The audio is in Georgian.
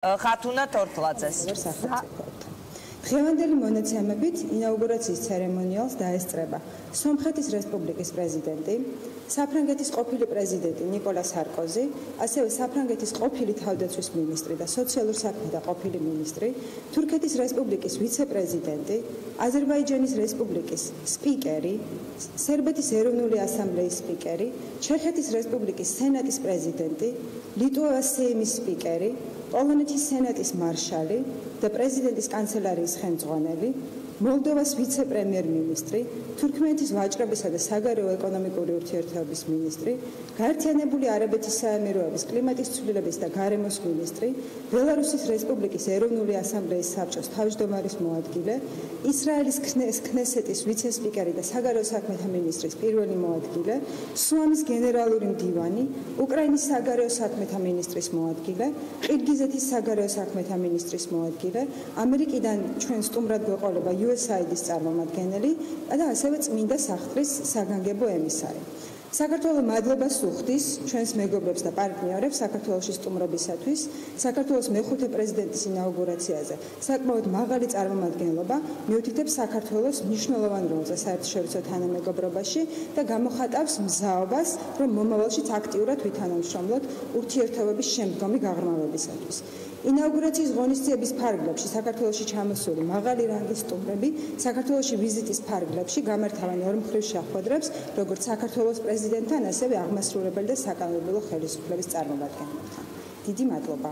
ხათუნა თორთლაძეს. დღევანდელი მონაცემებით ინაუგურაციის ცერემონიალს დაესწრება სომხეთის რესპუბლიკის პრეზიდენტი, საფრანგეთის ყოფილი პრეზიდენტი ნიკოლა სარკოზი, ასევე საფრანგეთის ყოფილი თავდაცვის მინისტრი და სოციალურ საქმეთა ყოფილი მინისტრი, თურქეთის რესპუბლიკის ვიცე-პრეზიდენტი, აზერბაიჯანის რესპუბლიკის სპიკერი, სერბეთის ეროვნული ასამბლეის სპიკერი, ჩეხეთის რესპუბლიკის სენატის პრეზიდენტი, ლიტვას სეიმის სპიკერი, პოლონეთის სენატის მარშალი და პრეზიდენტის კანცელარიის ხელმძღვანელი, მოლდოვას ვიცე-პრემიერ-მინისტრი, თურქმენეთის ვაჭრობისა და საგარეო ეკონომიკური ურთიერთობების მინისტრი, გაერთიანებული არაბეთის საემიროების კლიმატის ცვლილების და გარემოს მინისტრი, ბელარუსის რესპუბლიკის ეროვნული ასამბლეის საბჭოს თავმჯდომარის მოადგილე, ისრაელის ქნესეთის ვიცე-სპიკერი და საგარეო საქმეთა მინისტრის პირველი მოადგილე, სუანის გენერალური მდივანი, უკრაინის საგარეო საქმეთა მინისტრის მოადგილე, ყირგიზეთის საგარეო საქმეთა მინისტრის მოადგილე, ამერიკიდან ჩვენ სტუმრად გვეყოლება USAID-ის წარმომადგენელი და ასევე წმინდა სახთრის საგანგებო ემისარი. საქართველოს მადლობას უხდის ჩვენს მეგობრებს და პარტნიორებს საქართველოში სტუმრობისათვის, საქართველოს მეხუთე პრეზიდენტის ინაუგურაციაზე საკმაოდ მაღალი წარმომადგენლობა მიუთითებს საქართველოს მნიშვნელოვან როლზე საერთაშორისო თანამეგობრობაში და გამოხატავს მზაობას, რომ მომავალშიც აქტიურად ვითანამშრომლოთ ურთიერთობების შემდგომი გაღრმავებისათვის. ინაუგურაციის ღონისძიების ფარგლებში საქართველოში ჩამოსული მაღალი რანგის სტუმრები საქართველოში ვიზიტის ფარგლებში გამართავენ ორმხრივ შეხვედრებს, როგორც საქართველოს პრეზიდენტთან, ასევე აღმასრულებელი და საკანონმდებლო ხელისუფლების წარმომადგენლებთან. დიდი მადლობა.